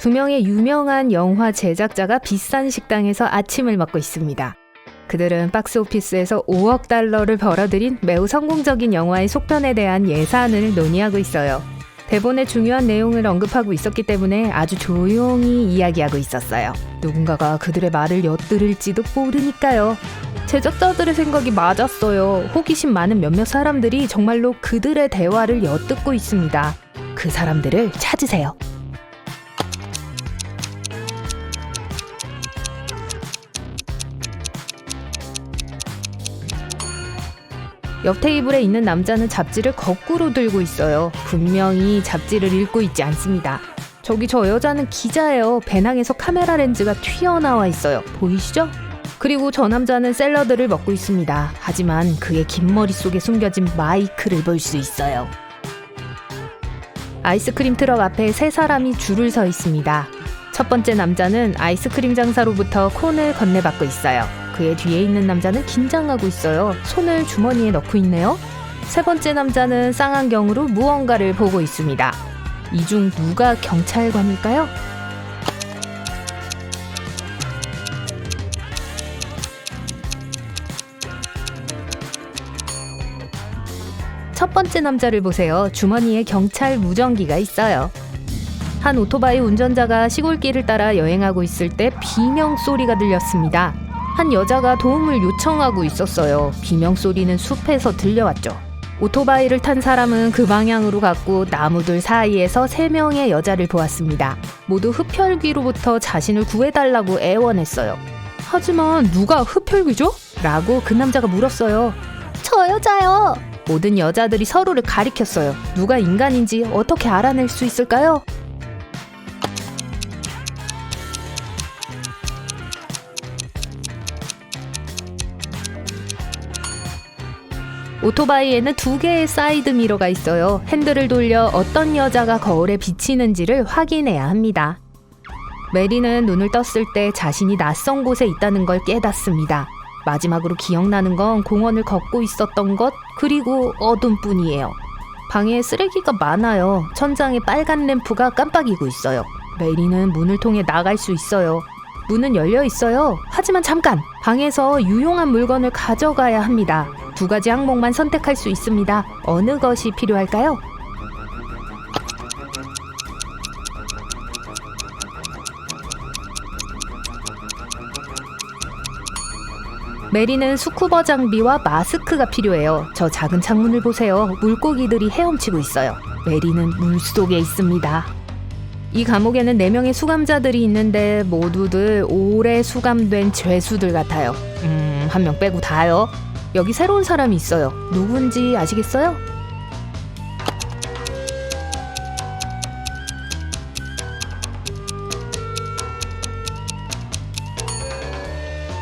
두 명의 유명한 영화 제작자가 비싼 식당에서 아침을 먹고 있습니다. 그들은 박스오피스에서 5억 달러를 벌어들인 매우 성공적인 영화의 속편에 대한 예산을 논의하고 있어요. 대본에 중요한 내용을 언급하고 있었기 때문에 아주 조용히 이야기하고 있었어요. 누군가가 그들의 말을 엿들을지도 모르니까요. 제작자들의 생각이 맞았어요. 호기심 많은 몇몇 사람들이 정말로 그들의 대화를 엿듣고 있습니다. 그 사람들을 찾으세요. 옆 테이블에 있는 남자는 잡지를 거꾸로 들고 있어요. 분명히 잡지를 읽고 있지 않습니다. 저기 저 여자는 기자예요. 배낭에서 카메라 렌즈가 튀어나와 있어요. 보이시죠? 그리고 저 남자는 샐러드를 먹고 있습니다. 하지만 그의 긴 머리 속에 숨겨진 마이크를 볼 수 있어요. 아이스크림 트럭 앞에 세 사람이 줄을 서 있습니다. 첫 번째 남자는 아이스크림 장사로부터 콘을 건네받고 있어요. 그의 뒤에 있는 남자는 긴장하고 있어요. 손을 주머니에 넣고 있네요. 세 번째 남자는 쌍안경으로 무언가를 보고 있습니다. 이 중 누가 경찰관일까요? 첫 번째 남자를 보세요. 주머니에 경찰 무전기가 있어요. 한 오토바이 운전자가 시골길을 따라 여행하고 있을 때 비명 소리가 들렸습니다. 한 여자가 도움을 요청하고 있었어요. 비명 소리는 숲에서 들려왔죠. 오토바이를 탄 사람은 그 방향으로 갔고 나무들 사이에서 3명의 여자를 보았습니다. 모두 흡혈귀로부터 자신을 구해달라고 애원했어요. 하지만 누가 흡혈귀죠? 라고 그 남자가 물었어요. 저 여자요. 모든 여자들이 서로를 가리켰어요. 누가 인간인지 어떻게 알아낼 수 있을까요? 오토바이에는 2개의 사이드 미러가 있어요. 핸들을 돌려 어떤 여자가 거울에 비치는지를 확인해야 합니다. 메리는 눈을 떴을 때 자신이 낯선 곳에 있다는 걸 깨닫습니다. 마지막으로 기억나는 건 공원을 걷고 있었던 것, 그리고 어둠뿐이에요. 방에 쓰레기가 많아요. 천장에 빨간 램프가 깜빡이고 있어요. 메리는 문을 통해 나갈 수 있어요. 문은 열려 있어요. 하지만 잠깐! 방에서 유용한 물건을 가져가야 합니다. 2가지 항목만 선택할 수 있습니다. 어느 것이 필요할까요? 메리는 스쿠버 장비와 마스크가 필요해요. 저 작은 창문을 보세요. 물고기들이 헤엄치고 있어요. 메리는 물속에 있습니다. 이 감옥에는 4명의 수감자들이 있는데 모두들 오래 수감된 죄수들 같아요. 1명 빼고 다요. 여기 새로운 사람이 있어요. 누군지 아시겠어요?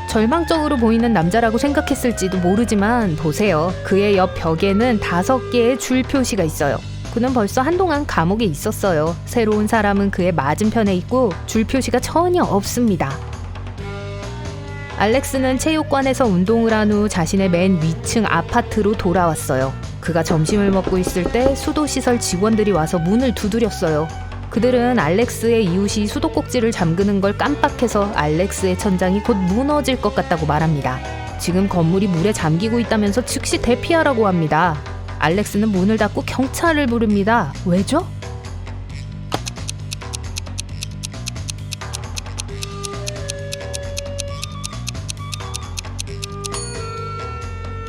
절망적으로 보이는 남자라고 생각했을지도 모르지만 보세요. 그의 옆 벽에는 5개의 줄 표시가 있어요. 그는 벌써 한동안 감옥에 있었어요. 새로운 사람은 그의 맞은편에 있고 줄 표시가 전혀 없습니다. 알렉스는 체육관에서 운동을 한 후 자신의 맨 위층 아파트로 돌아왔어요. 그가 점심을 먹고 있을 때 수도시설 직원들이 와서 문을 두드렸어요. 그들은 알렉스의 이웃이 수도꼭지를 잠그는 걸 깜빡해서 알렉스의 천장이 곧 무너질 것 같다고 말합니다. 지금 건물이 물에 잠기고 있다면서 즉시 대피하라고 합니다. 알렉스는 문을 닫고 경찰을 부릅니다. 왜죠?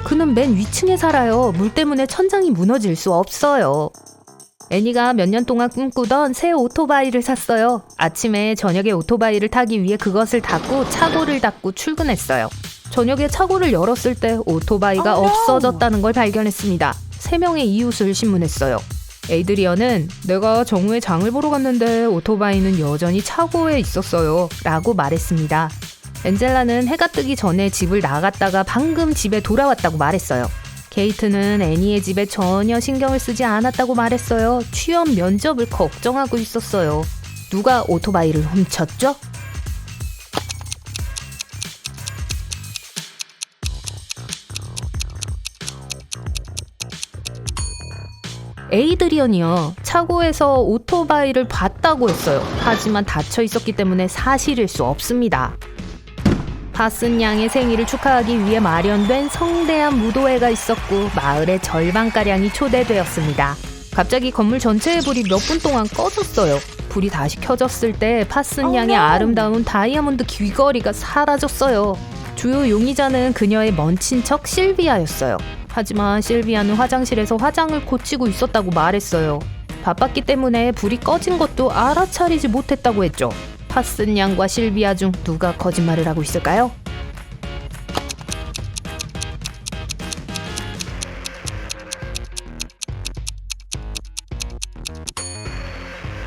그는 맨 위층에 살아요. 물 때문에 천장이 무너질 수 없어요. 애니가 몇 년 동안 꿈꾸던 새 오토바이를 샀어요. 아침에 저녁에 오토바이를 타기 위해 그것을 닫고 차고를 닫고 출근했어요. 저녁에 차고를 열었을 때 오토바이가 없어졌다는 걸 발견했습니다. 3명의 이웃을 신문했어요. 에이드리언은 내가 정우의 장을 보러 갔는데 오토바이는 여전히 차고에 있었어요. 라고 말했습니다. 엔젤라는 해가 뜨기 전에 집을 나갔다가 방금 집에 돌아왔다고 말했어요. 케이트는 애니의 집에 전혀 신경을 쓰지 않았다고 말했어요. 취업 면접을 걱정하고 있었어요. 누가 오토바이를 훔쳤죠? 에이드리언이요. 차고에서 오토바이를 봤다고 했어요. 하지만 닫혀 있었기 때문에 사실일 수 없습니다. 파슨 양의 생일을 축하하기 위해 마련된 성대한 무도회가 있었고 마을의 절반가량이 초대되었습니다. 갑자기 건물 전체의 불이 몇 분 동안 꺼졌어요. 불이 다시 켜졌을 때 파슨 양의 아름다운 다이아몬드 귀걸이가 사라졌어요. 주요 용의자는 그녀의 먼 친척 실비아였어요. 하지만 실비아는 화장실에서 화장을 고치고 있었다고 말했어요. 바빴기 때문에 불이 꺼진 것도 알아차리지 못했다고 했죠. 파슨 양과 실비아 중 누가 거짓말을 하고 있을까요?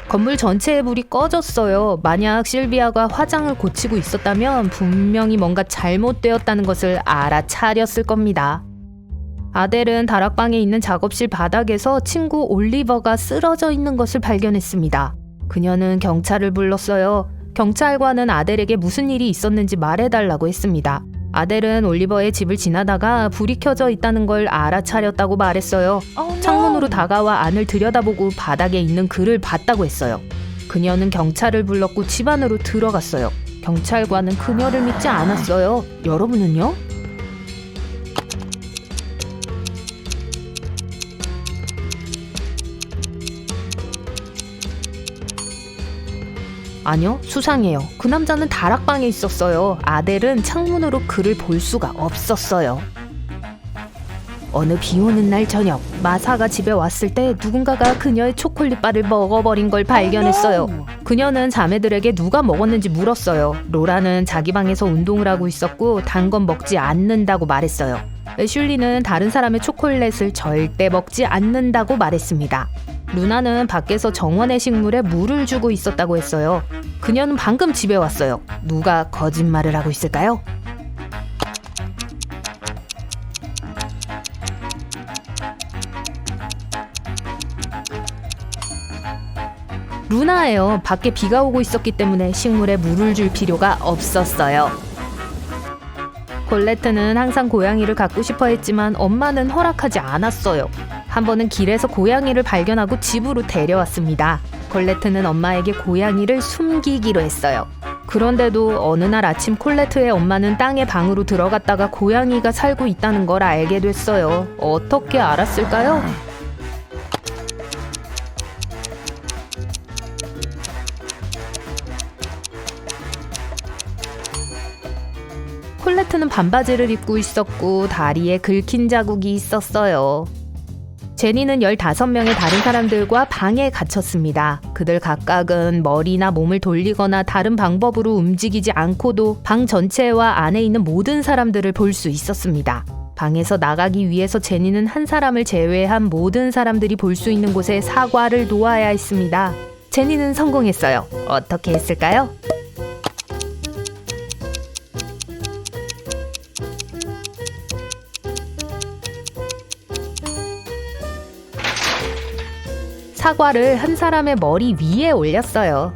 건물 전체의 불이 꺼졌어요. 만약 실비아가 화장을 고치고 있었다면 분명히 뭔가 잘못되었다는 것을 알아차렸을 겁니다. 아델은 다락방에 있는 작업실 바닥에서 친구 올리버가 쓰러져 있는 것을 발견했습니다. 그녀는 경찰을 불렀어요. 경찰관은 아델에게 무슨 일이 있었는지 말해달라고 했습니다. 아델은 올리버의 집을 지나다가 불이 켜져 있다는 걸 알아차렸다고 말했어요. 창문으로 다가와 안을 들여다보고 바닥에 있는 글을 봤다고 했어요. 그녀는 경찰을 불렀고 집 안으로 들어갔어요. 경찰관은 그녀를 믿지 않았어요. 여러분은요? 아니요, 수상해요. 그 남자는 다락방에 있었어요. 아델은 창문으로 그를 볼 수가 없었어요. 어느 비 오는 날 저녁, 마사가 집에 왔을 때 누군가가 그녀의 초콜릿바를 먹어버린 걸 발견했어요. 그녀는 자매들에게 누가 먹었는지 물었어요. 로라는 자기 방에서 운동을 하고 있었고 단 건 먹지 않는다고 말했어요. 애슐리는 다른 사람의 초콜릿을 절대 먹지 않는다고 말했습니다. 루나는 밖에서 정원의 식물에 물을 주고 있었다고 했어요. 그녀는 방금 집에 왔어요. 누가 거짓말을 하고 있을까요? 루나예요. 밖에 비가 오고 있었기 때문에 식물에 물을 줄 필요가 없었어요. 콜레트는 항상 고양이를 갖고 싶어 했지만 엄마는 허락하지 않았어요. 한 번은 길에서 고양이를 발견하고 집으로 데려왔습니다. 콜레트는 엄마에게 고양이를 숨기기로 했어요. 그런데도 어느 날 아침 콜레트의 엄마는 땅의 방으로 들어갔다가 고양이가 살고 있다는 걸 알게 됐어요. 어떻게 알았을까요? 콜레트는 반바지를 입고 있었고 다리에 긁힌 자국이 있었어요. 제니는 15명의 다른 사람들과 방에 갇혔습니다. 그들 각각은 머리나 몸을 돌리거나 다른 방법으로 움직이지 않고도 방 전체와 안에 있는 모든 사람들을 볼 수 있었습니다. 방에서 나가기 위해서 제니는 한 사람을 제외한 모든 사람들이 볼 수 있는 곳에 사과를 놓아야 했습니다. 제니는 성공했어요. 어떻게 했을까요? 사과를 한 사람의 머리 위에 올렸어요.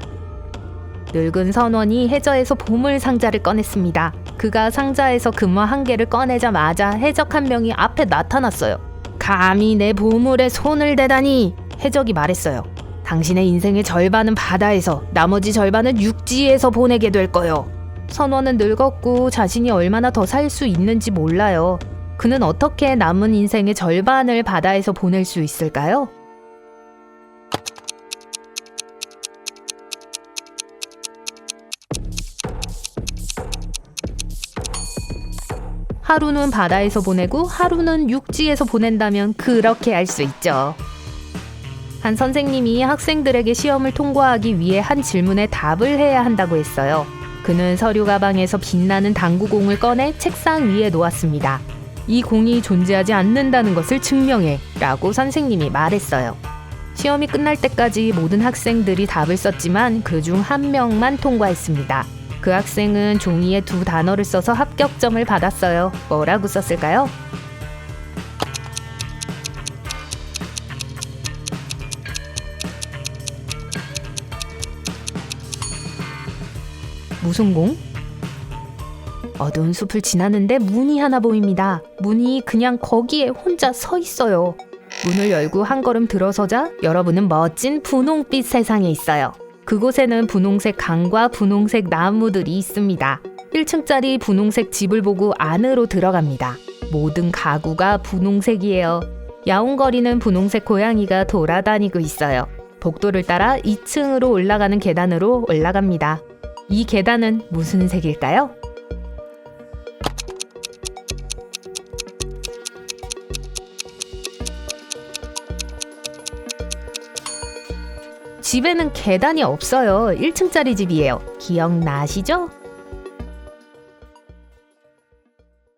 늙은 선원이 해저에서 보물 상자를 꺼냈습니다. 그가 상자에서 금화 한 개를 꺼내자마자 해적 한 명이 앞에 나타났어요. 감히 내 보물에 손을 대다니! 해적이 말했어요. 당신의 인생의 절반은 바다에서, 나머지 절반은 육지에서 보내게 될 거요. 선원은 늙었고 자신이 얼마나 더 살 수 있는지 몰라요. 그는 어떻게 남은 인생의 절반을 바다에서 보낼 수 있을까요? 하루는 바다에서 보내고 하루는 육지에서 보낸다면 그렇게 할 수 있죠. 한 선생님이 학생들에게 시험을 통과하기 위해 한 질문에 답을 해야 한다고 했어요. 그는 서류 가방에서 빛나는 당구공을 꺼내 책상 위에 놓았습니다. 이 공이 존재하지 않는다는 것을 증명해 라고 선생님이 말했어요. 시험이 끝날 때까지 모든 학생들이 답을 썼지만 그중 한 명만 통과했습니다. 그 학생은 종이에 2 단어를 써서 합격점을 받았어요. 뭐라고 썼을까요? 무슨 공? 어두운 숲을 지나는데 문이 하나 보입니다. 문이 그냥 거기에 혼자 서 있어요. 문을 열고 한 걸음 들어서자 여러분은 멋진 분홍빛 세상에 있어요. 그곳에는 분홍색 강과 분홍색 나무들이 있습니다. 1층짜리 분홍색 집을 보고 안으로 들어갑니다. 모든 가구가 분홍색이에요. 야옹거리는 분홍색 고양이가 돌아다니고 있어요. 복도를 따라 2층으로 올라가는 계단으로 올라갑니다. 이 계단은 무슨 색일까요? 집에는 계단이 없어요. 1층짜리 집이에요. 기억나시죠?